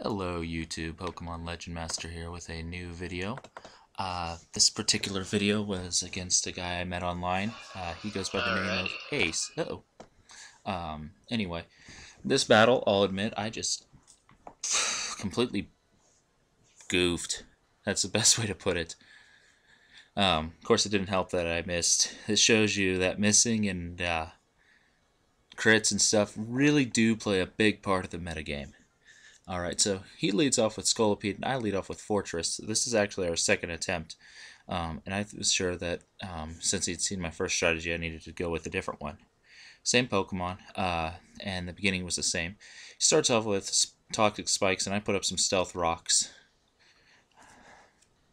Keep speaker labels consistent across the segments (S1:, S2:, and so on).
S1: Hello YouTube, PkmnLgndMaster here with a new video. This particular video was against a guy I met online. He goes by the name of Ace. Anyway, this battle, I'll admit, I just completely goofed. That's the best way to put it. Of course, it didn't help that I missed. This shows you that missing and crits and stuff really do play a big part of the metagame. Alright, so he leads off with Scolipede, and I lead off with Fortress. This is actually our second attempt, and I was sure that since he'd seen my first strategy, I needed to go with a different one. Same Pokemon, and the beginning was the same. He starts off with Toxic Spikes, and I put up some Stealth Rocks.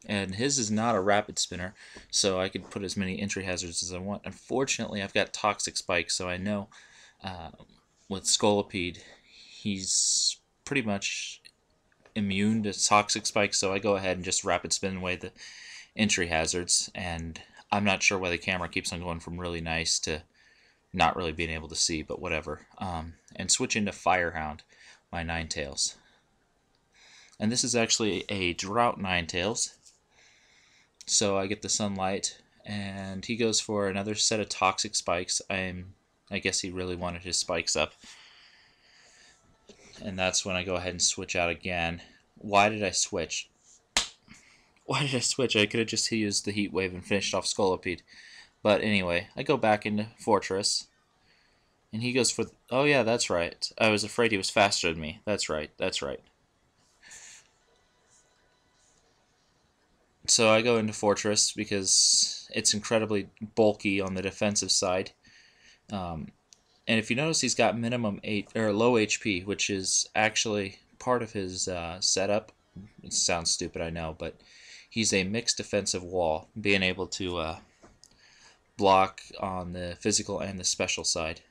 S1: And his is not a Rapid Spinner, so I could put as many entry hazards as I want. Unfortunately, I've got Toxic Spikes, so I know with Scolipede, he's pretty much immune to Toxic Spikes, so I go ahead and just Rapid Spin away the entry hazards, and I'm not sure why the camera keeps on going from really nice to not really being able to see, but whatever. And switch into Firehound, my Ninetales. And this is actually a Drought Ninetales, so I get the Sunlight, and he goes for another set of Toxic Spikes. I guess he really wanted his spikes up. And that's when I go ahead and switch out again. Why did I switch? Why did I switch? I could have just used the Heat Wave and finished off Scolipede. But anyway, I go back into Fortress. And he goes for... Oh yeah, that's right. I was afraid he was faster than me. That's right, that's right. So I go into Fortress because it's incredibly bulky on the defensive side. And if you notice, he's got minimum 8 or low HP, which is actually part of his setup. It sounds stupid, I know, but he's a mixed defensive wall, being able to block on the physical and the special side.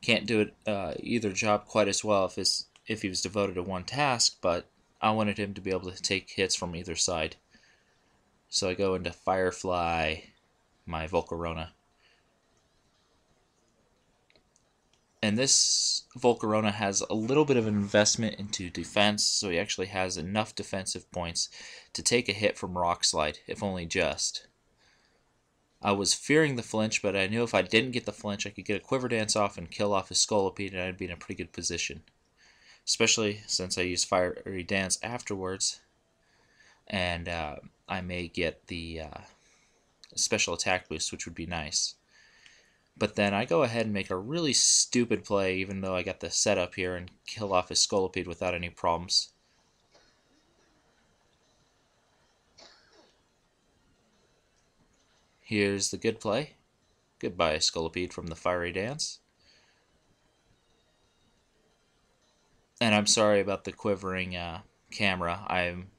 S1: Can't do it either job quite as well if he was devoted to one task, but I wanted him to be able to take hits from either side. So I go into Firefly, my Volcarona. And this Volcarona has a little bit of an investment into defense, so he actually has enough defensive points to take a hit from Rock Slide, if only just. I was fearing the flinch, but I knew if I didn't get the flinch, I could get a Quiver Dance off and kill off his Scolipede, and I'd be in a pretty good position. Especially since I use Fiery Dance afterwards, and I may get the special attack boost, which would be nice. But then I go ahead and make a really stupid play, even though I got the setup here, and kill off his Scolipede without any problems. Here's the good play. Goodbye, Scolipede from the Fiery Dance. And I'm sorry about the quivering camera. I'm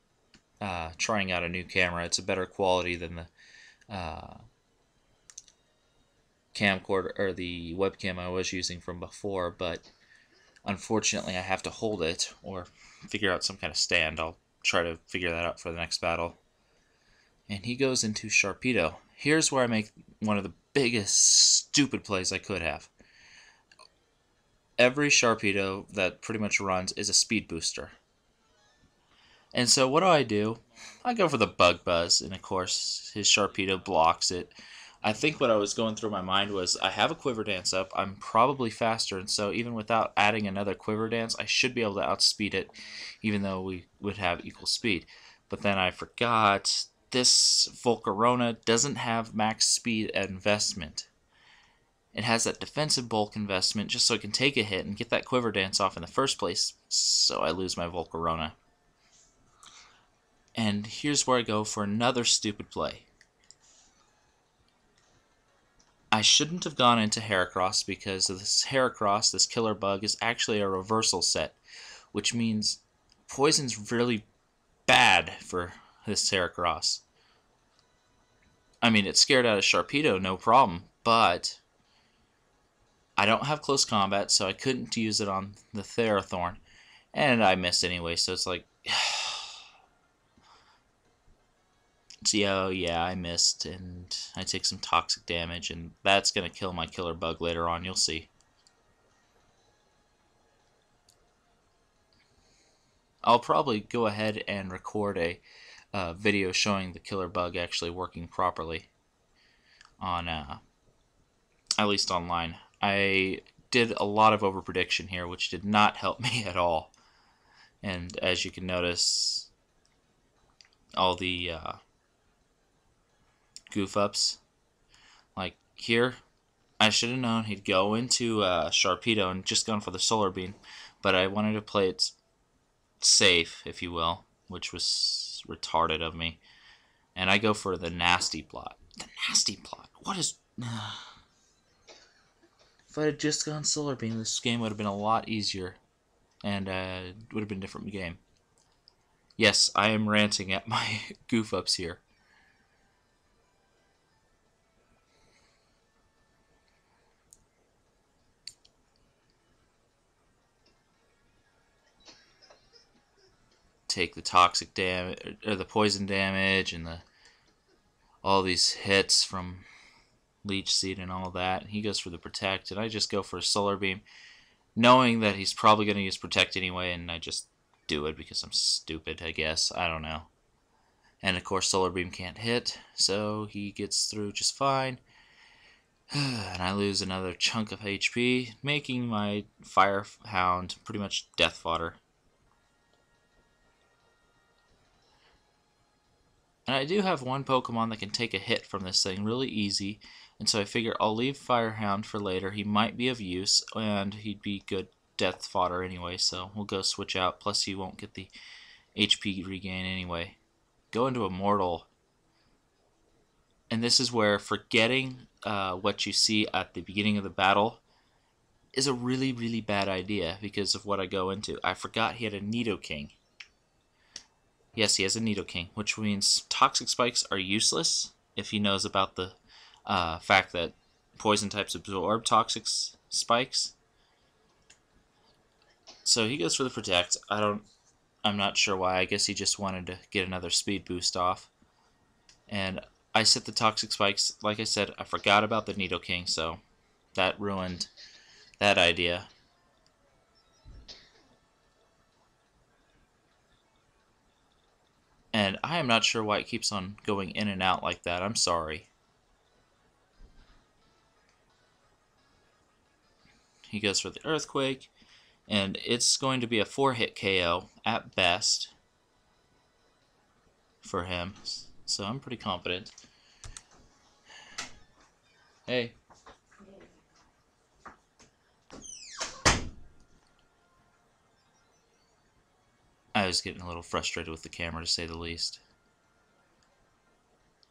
S1: trying out a new camera. It's a better quality than the camcorder or the webcam I was using from before, but unfortunately I have to hold it or figure out some kind of stand. I'll try to figure that out for the next battle. And he goes into Sharpedo. Here's where I make one of the biggest stupid plays I could have. Every Sharpedo that pretty much runs is a speed booster. And so what do? I go for the Bug Buzz, and of course his Sharpedo blocks it. I think what I was going through my mind was, I have a Quiver Dance up, I'm probably faster, and so even without adding another Quiver Dance, I should be able to outspeed it, even though we would have equal speed. But then I forgot, this Volcarona doesn't have max speed investment. It has that defensive bulk investment just so it can take a hit and get that Quiver Dance off in the first place, so I lose my Volcarona. And here's where I go for another stupid play. I shouldn't have gone into Heracross because this Heracross, this killer bug, is actually a reversal set, which means poison's really bad for this Heracross. I mean, it's scared out of Sharpedo, no problem, but I don't have close combat, so I couldn't use it on the Therathorn, and I missed anyway, so it's like... See, oh yeah, I missed, and I take some toxic damage, and that's going to kill my killer bug later on, you'll see. I'll probably go ahead and record a video showing the killer bug actually working properly on, at least online. I did a lot of overprediction here, which did not help me at all. And as you can notice, all the goof ups, like here, I should have known he'd go into Sharpedo and just gone for the Solar Beam, but I wanted to play it safe, if you will, which was retarded of me. And I go for the nasty plot. The nasty plot? What is... If I had just gone Solar Beam, this game would have been a lot easier, and it would have been a different game. Yes, I am ranting at my goof-ups here. Take the toxic damage, or the poison damage, and all these hits from Leech Seed and all that. He goes for the Protect, and I just go for a Solar Beam, knowing that he's probably going to use Protect anyway, and I just do it because I'm stupid, I guess. I don't know. And of course, Solar Beam can't hit, so he gets through just fine. And I lose another chunk of HP, making my Fire Hound pretty much death fodder. And I do have one Pokemon that can take a hit from this thing really easy, and so I figure I'll leave Fire Hound for later. He might be of use, and he'd be good death fodder anyway, so we'll go switch out. Plus, he won't get the HP regain anyway. Go into Immortal. And this is where forgetting what you see at the beginning of the battle is a really, really bad idea because of what I go into. I forgot he had a Nidoking. Yes, he has a Nidoking, which means Toxic Spikes are useless if he knows about the fact that poison types absorb Toxic Spikes. So he goes for the Protect. I'm not sure why. I guess he just wanted to get another speed boost off. And I set the Toxic Spikes. Like I said, I forgot about the Nidoking, so that ruined that idea. And I am not sure why it keeps on going in and out like that. I'm sorry. He goes for the Earthquake, and it's going to be a 4-hit KO at best for him. So I'm pretty confident. Hey. I was getting a little frustrated with the camera, to say the least.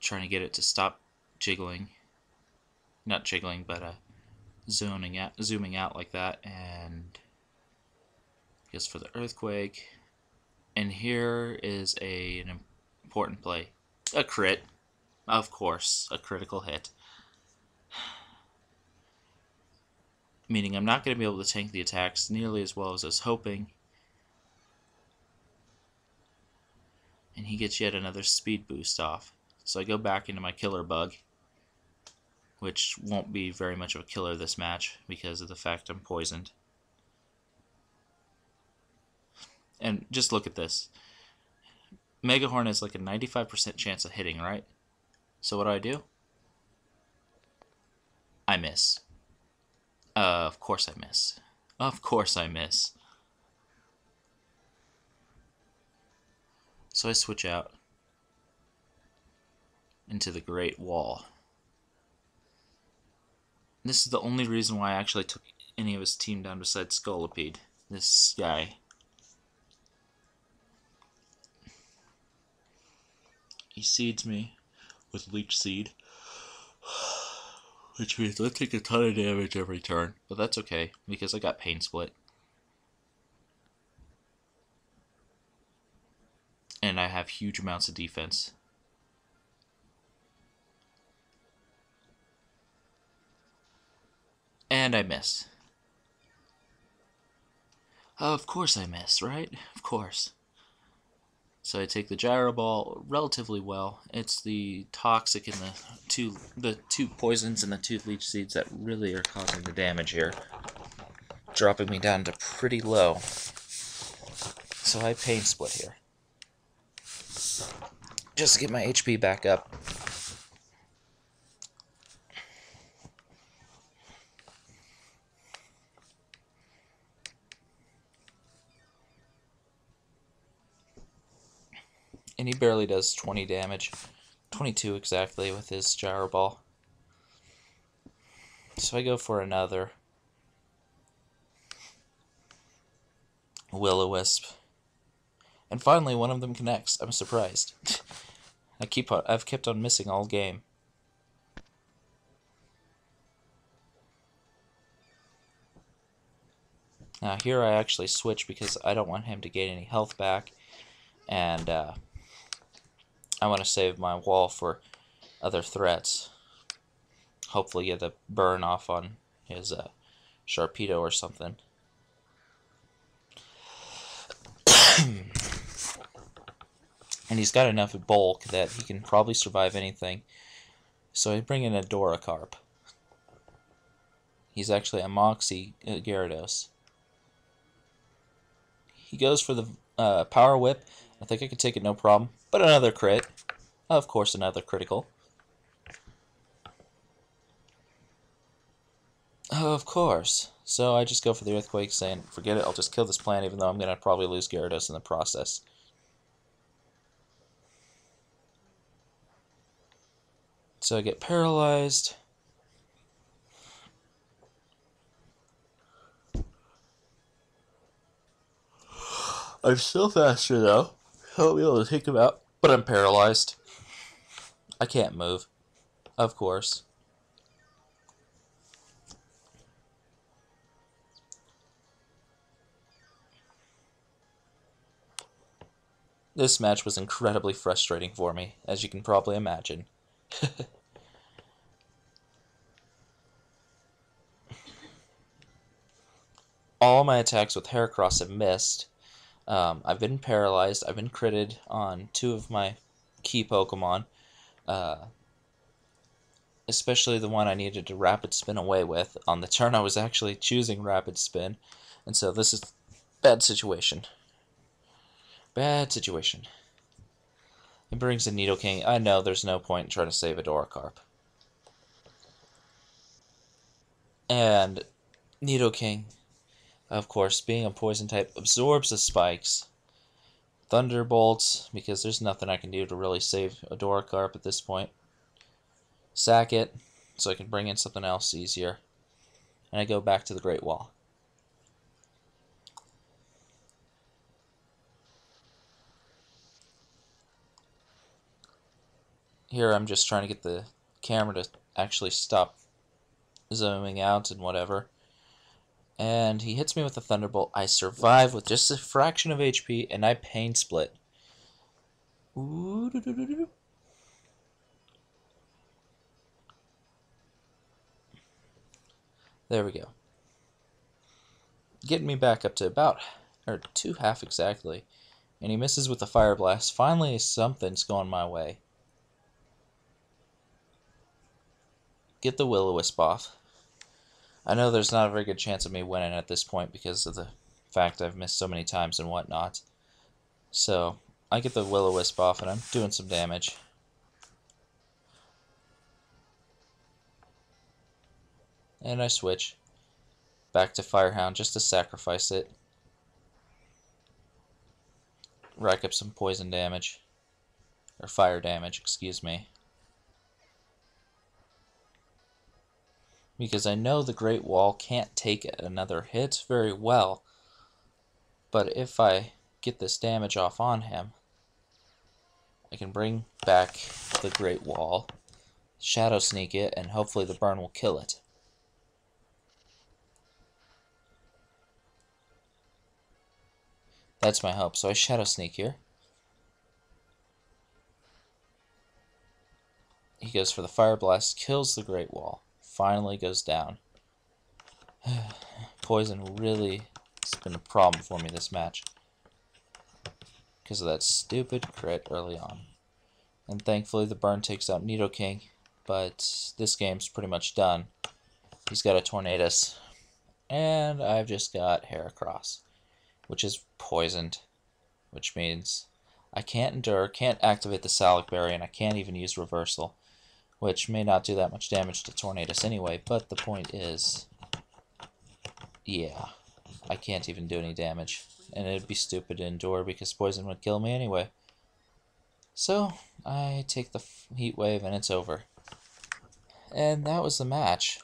S1: Trying to get it to stop jiggling. Not jiggling, but zooming out like that. And goes for the Earthquake. And here is an important play. A crit. Of course, a critical hit. Meaning I'm not going to be able to tank the attacks nearly as well as I was hoping. And he gets yet another speed boost off. So I go back into my killer bug, which won't be very much of a killer this match because of the fact I'm poisoned. And just look at this. Mega Horn has like a 95% chance of hitting, right? So what do? I miss. Of course I miss. Of course I miss. So I switch out into the Great Wall. This is the only reason why I actually took any of his team down besides Scolipede. This guy. He seeds me with Leech Seed, which means I take a ton of damage every turn, but that's okay because I got Pain Split. And I have huge amounts of defense. And I miss. Of course I miss, right? Of course. So I take the Gyro Ball relatively well. It's the Toxic and the two Poisons and the 2 Leech Seeds that really are causing the damage here, dropping me down to pretty low. So I pain split here. Just to get my HP back up. And he barely does 20 damage. 22 exactly with his gyro ball. So I go for another Will-O-Wisp. And finally one of them connects. I'm surprised. I've kept on missing all game. Now here I actually switch because I don't want him to gain any health back. And I want to save my wall for other threats. Hopefully get the burn off on his Sharpedo or something. And he's got enough bulk that he can probably survive anything. So I bring in a Duracarp. He's actually a Moxie Gyarados. He goes for the Power Whip. I think I could take it no problem. But another crit. Of course, another critical. Of course. So I just go for the Earthquake, saying, forget it, I'll just kill this plant, even though I'm going to probably lose Gyarados in the process. So I get paralyzed. I'm still faster, though. I'll be able to take him out, but I'm paralyzed. I can't move. Of course. This match was incredibly frustrating for me, as you can probably imagine. All my attacks with Heracross have missed. I've been paralyzed. I've been critted on 2 of my key Pokemon. Especially the one I needed to Rapid Spin away with. On the turn I was actually choosing Rapid Spin. And so this is bad situation. Bad situation. It brings a Nidoking. I know there's no point in trying to save a Duracarp. And Nidoking, of course, being a poison type, absorbs the spikes. Thunderbolts, because there's nothing I can do to really save a Duracarp at this point. Sack it, so I can bring in something else easier. And I go back to the Great Wall. Here I'm just trying to get the camera to actually stop zooming out and whatever. And he hits me with a Thunderbolt. I survive with just a fraction of HP, and I pain split. Ooh, there we go. Getting me back up to about, or 2.5 exactly. And he misses with the Fire Blast. Finally, something's going my way. Get the Will-O-Wisp off. I know there's not a very good chance of me winning at this point because of the fact I've missed so many times and whatnot. So, I get the Will-O-Wisp off and I'm doing some damage. And I switch back to Firehound just to sacrifice it. Rack up some poison damage. Or fire damage, excuse me. Because I know the Great Wall can't take another hit very well. But if I get this damage off on him, I can bring back the Great Wall, Shadow Sneak it, and hopefully the burn will kill it. That's my hope. So I Shadow Sneak here. He goes for the Fire Blast, kills the Great Wall. Finally goes down. Poison really has been a problem for me this match. Because of that stupid crit early on. And thankfully the burn takes out Nidoking. But this game's pretty much done. He's got a Tornadus. And I've just got Heracross, which is poisoned. which means I can't endure, can't activate the Salic Berry, and I can't even use Reversal, which may not do that much damage to Tornadus anyway, but the point is, yeah, I can't even do any damage, and it'd be stupid to endure because poison would kill me anyway. So, I take the Heat Wave and it's over. And that was the match.